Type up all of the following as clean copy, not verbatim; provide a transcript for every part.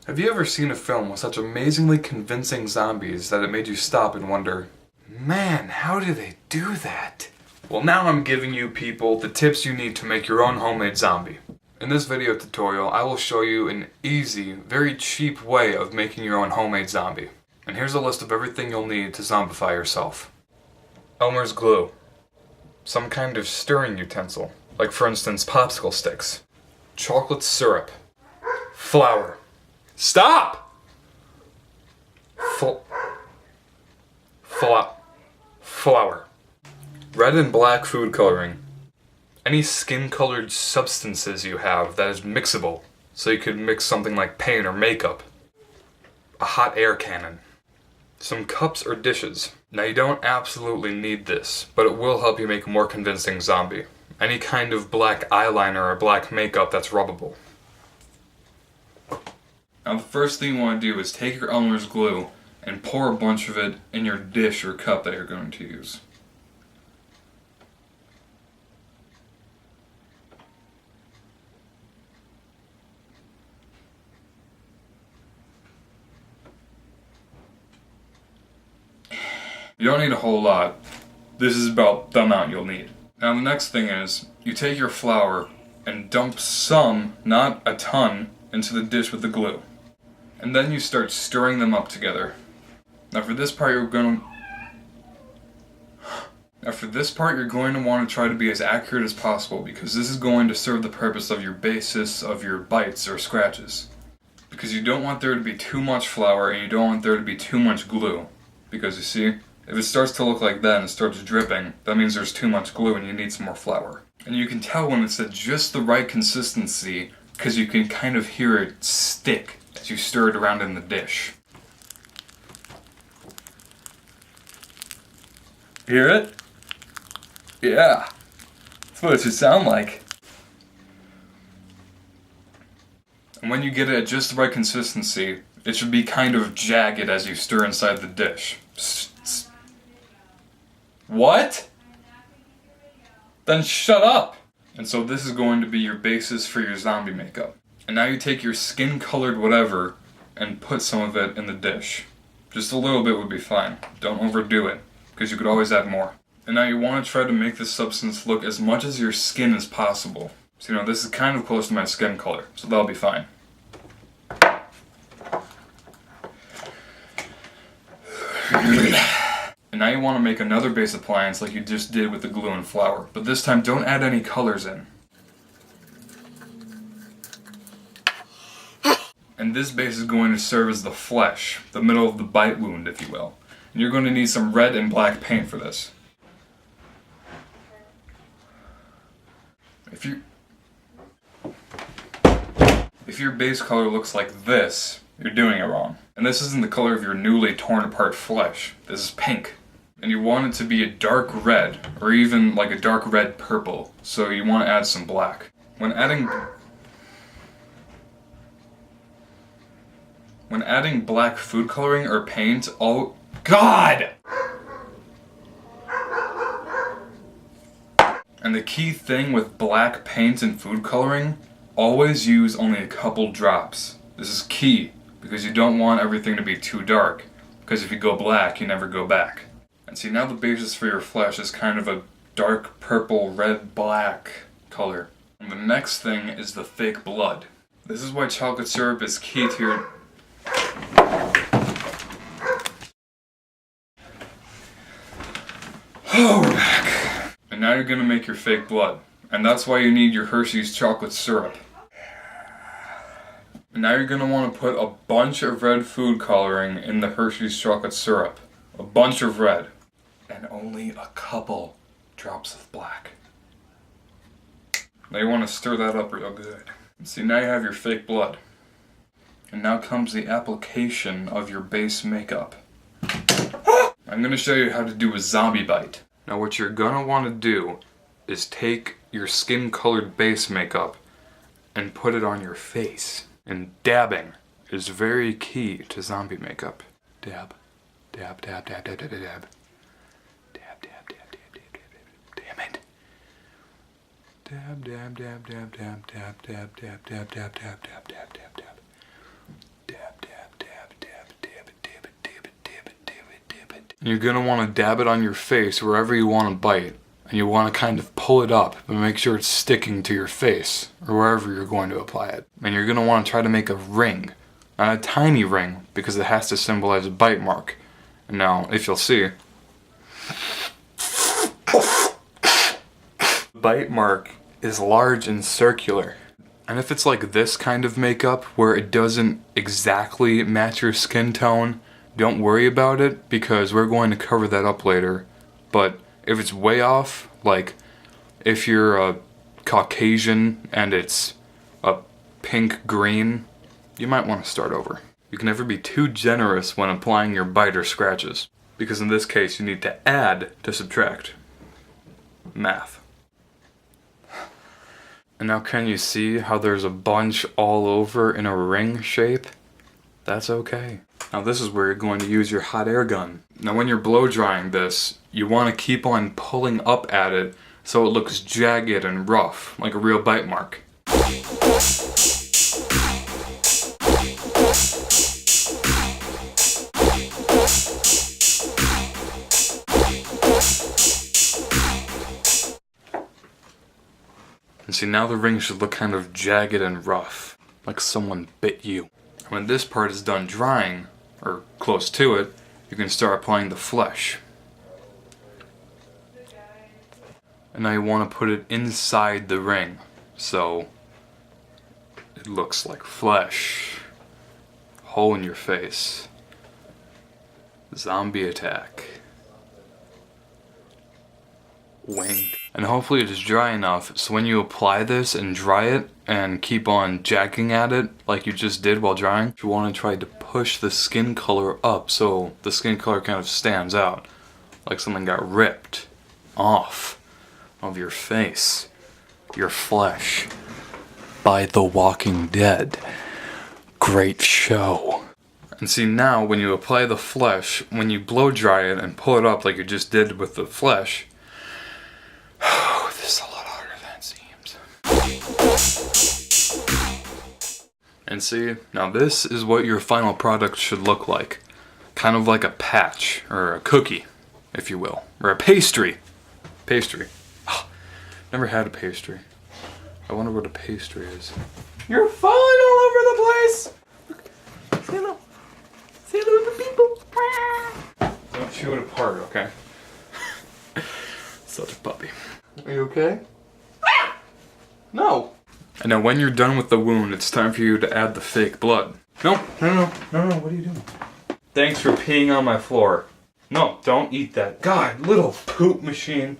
Have you ever seen a film with such amazingly convincing zombies that it made you stop and wonder, man, how do they do that? Well, now I'm giving you people the tips you need to make your own homemade zombie. In this video tutorial, I will show you an easy, very cheap way of making your own homemade zombie. And here's a list of everything you'll need to zombify yourself. Elmer's glue. Some kind of stirring utensil, like for instance popsicle sticks. Chocolate syrup. Flour. Stop! Flour. Red and black food coloring. Any skin-colored substances you have that is mixable, so you could mix something like paint or makeup. A hot air cannon. Some cups or dishes. Now you don't absolutely need this, but it will help you make a more convincing zombie. Any kind of black eyeliner or black makeup that's rubbable. Now the first thing you want to do is take your Elmer's glue and pour a bunch of it in your dish or cup that you're going to use. You don't need a whole lot. This is about the amount you'll need. Now the next thing is, you take your flour and dump some, not a ton, into the dish with the glue. And then you start stirring them up together. Now for this part you're going to want to try to be as accurate as possible, because this is going to serve the purpose of your basis of your bites or scratches. Because you don't want there to be too much flour and you don't want there to be too much glue. Because you see, if it starts to look like that and it starts dripping, that means there's too much glue and you need some more flour. And you can tell when it's at just the right consistency because you can kind of hear it stick as you stir it around in the dish. Hear it? Yeah, that's what it should sound like. And when you get it at just the right consistency, it should be kind of jagged as you stir inside the dish. What? Then shut up! And so this is going to be your basis for your zombie makeup. And now you take your skin-colored whatever and put some of it in the dish. Just a little bit would be fine. Don't overdo it, because you could always add more. And now you want to try to make this substance look as much as your skin as possible. So this is kind of close to my skin color, so that'll be fine. And now you want to make another base appliance like you just did with the glue and flour, but this time don't add any colors in. And this base is going to serve as the flesh, the middle of the bite wound, if you will. And you're going to need some red and black paint for this. If your base color looks like this, you're doing it wrong. And this isn't the color of your newly torn apart flesh. This is pink. And you want it to be a dark red, or even like a dark red purple, so you want to add some black. When adding black food coloring or paint, oh God! And the key thing with black paint and food coloring, always use only a couple drops. This is key, because you don't want everything to be too dark, because if you go black, you never go back. And see, now the basis for your flesh is kind of a dark purple, red, black color. And the next thing is the fake blood. This is why chocolate syrup is key to your... Oh, we're back. And now you're gonna make your fake blood. And that's why you need your Hershey's chocolate syrup. And now you're gonna want to put a bunch of red food coloring in the Hershey's chocolate syrup. A bunch of red. And only a couple drops of black. Now you want to stir that up real good. See, now you have your fake blood. And now comes the application of your base makeup. I'm going to show you how to do a zombie bite. Now what you're going to want to do is take your skin-colored base makeup and put it on your face. And dabbing is very key to zombie makeup. Dab. Dab, dab, dab, dab, dab, dab, dab. Dab, dab, dab, dab, dab, dab, dab. Damn it. Dab, dab, dab, dab, dab, dab, dab, dab, dab, dab, dab, dab, dab, dab, dab. Dab, And you're going to want to dab it on your face wherever you want to bite. And you want to kind of pull it up, but make sure it's sticking to your face, or wherever you're going to apply it. And you're going to want to try to make a ring. Not a tiny ring, because it has to symbolize a bite mark. And now, if you'll see, the bite mark is large and circular. And if it's like this kind of makeup, where it doesn't exactly match your skin tone, don't worry about it, because we're going to cover that up later. But if it's way off, like if you're a Caucasian and it's a pink green, you might want to start over. You can never be too generous when applying your bite or scratches, because in this case you need to add to subtract. Math. And now can you see how there's a bunch all over in a ring shape? That's okay. Now this is where you're going to use your hot air gun. Now when you're blow drying this, you want to keep on pulling up at it so it looks jagged and rough, like a real bite mark. And see, now the ring should look kind of jagged and rough, like someone bit you. When this part is done drying, or close to it, you can start applying the flesh. And now you want to put it inside the ring, so it looks like flesh. Hole in your face. Zombie attack. Wink. And hopefully it is dry enough so when you apply this and dry it and keep on jacking at it like you just did while drying, you want to try to push the skin color up so the skin color kind of stands out, like something got ripped off of your face, your flesh, by The Walking Dead. Great show. And see, now when you apply the flesh, when you blow dry it and pull it up like you just did with the flesh, this is a lot harder than it seems. And see, now this is what your final product should look like. Kind of like a patch, or a cookie, if you will. Or a pastry. Pastry. Oh, never had a pastry. I wonder what a pastry is. You're falling all over the place! Say hello. Say hello to the people. Don't chew it apart, okay? Such a puppy. Are you okay? No! And now when you're done with the wound, it's time for you to add the fake blood. No, what are you doing? Thanks for peeing on my floor. No, don't eat that. God, little poop machine.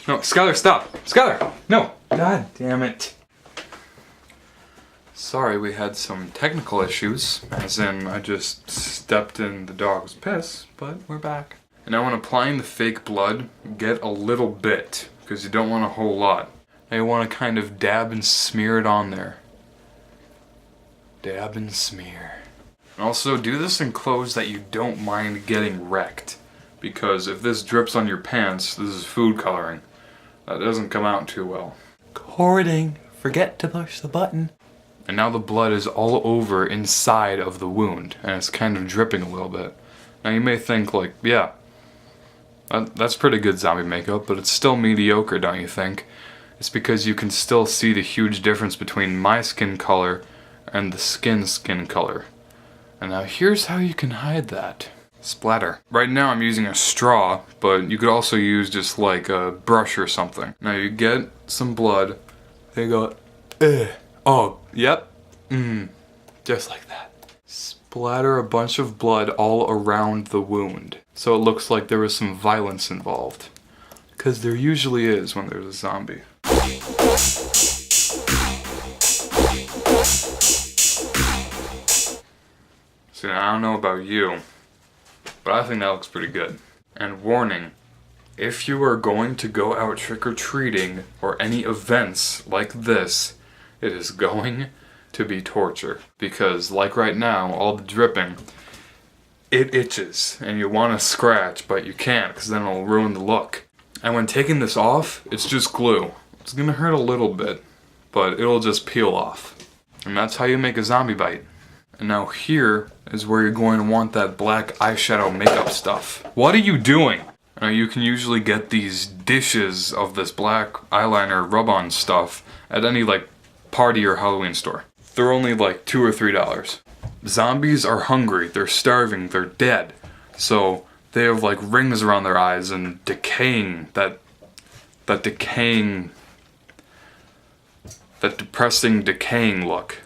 No, Skylar, stop. Skylar, no. God damn it. Sorry, we had some technical issues, as in I just stepped in the dog's piss, but we're back. And now when applying the fake blood, get a little bit, because you don't want a whole lot. Now you want to kind of dab and smear it on there. Dab and smear. And also do this in clothes that you don't mind getting wrecked, because if this drips on your pants, this is food coloring. That doesn't come out too well. Recording. Forget to push the button. And now the blood is all over inside of the wound, and it's kind of dripping a little bit. Now you may think like, yeah, that's pretty good zombie makeup, but it's still mediocre, don't you think? It's because you can still see the huge difference between my skin color and the skin color. And now here's how you can hide that. Splatter. Right now I'm using a straw, but you could also use just like a brush or something. Now you get some blood, they go, oh, yep, just like that. Splatter a bunch of blood all around the wound, so it looks like there was some violence involved. Because there usually is when there's a zombie. See, now I don't know about you, but I think that looks pretty good. And warning, if you are going to go out trick-or-treating or any events like this, it is going to be torture. Because like right now, all the dripping, it itches and you want to scratch, but you can't because then it'll ruin the look. And when taking this off, it's just glue. It's gonna hurt a little bit, but it'll just peel off. And that's how you make a zombie bite. And now here is where you're going to want that black eyeshadow makeup stuff. What are you doing? Now you can usually get these dishes of this black eyeliner rub-on stuff at any like party or Halloween store. They're only like $2 or $3. Zombies are hungry, they're starving, they're dead. So they have like rings around their eyes and decaying, that depressing decaying look.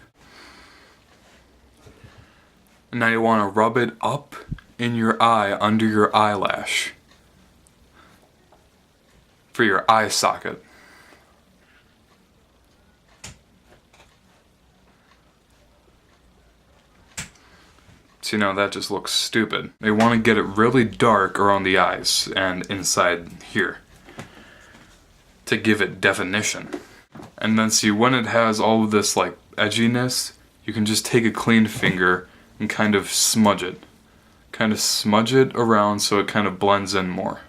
And now you want to rub it up in your eye under your eyelash for your eye socket. See, now that just looks stupid. They want to get it really dark around the eyes and inside here to give it definition. And then see, when it has all of this like edginess, you can just take a clean finger and kind of smudge it. Kind of smudge it around so it kind of blends in more.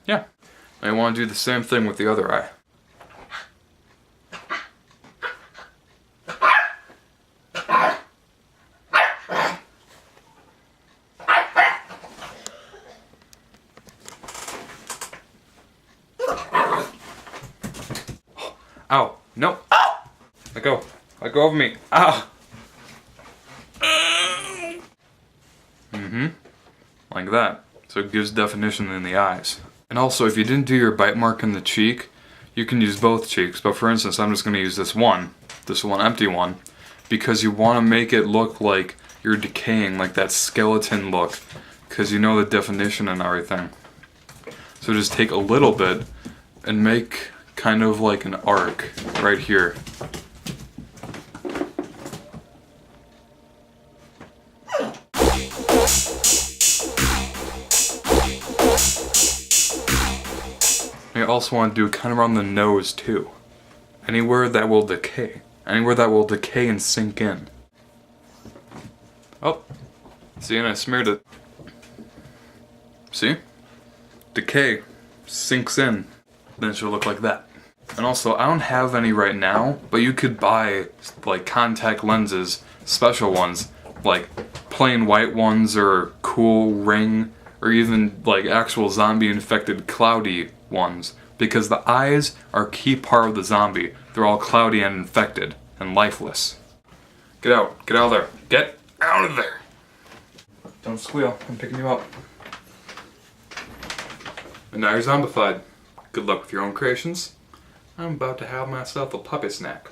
Yeah. I want to do the same thing with the other eye. Ow. No. Ow! Let go. Let go of me. Ow! Like that. So it gives definition in the eyes. And also, if you didn't do your bite mark in the cheek, you can use both cheeks. But for instance, I'm just going to use this one empty one, because you want to make it look like you're decaying, like that skeleton look, because you know the definition and everything. So just take a little bit and make kind of like an arc right here. I also want to do kind of around the nose too. Anywhere that will decay. Anywhere that will decay and sink in. Oh, see, and I smeared it. See? Decay sinks in. Then it should look like that. And also, I don't have any right now, but you could buy like contact lenses, special ones, like plain white ones or cool ring, or even like actual zombie infected cloudy ones, because the eyes are a key part of the zombie. They're all cloudy and infected and lifeless. Get out of there. Get out of there. Don't squeal, I'm picking you up. And now you're zombified. Good luck with your own creations. I'm about to have myself a puppy snack.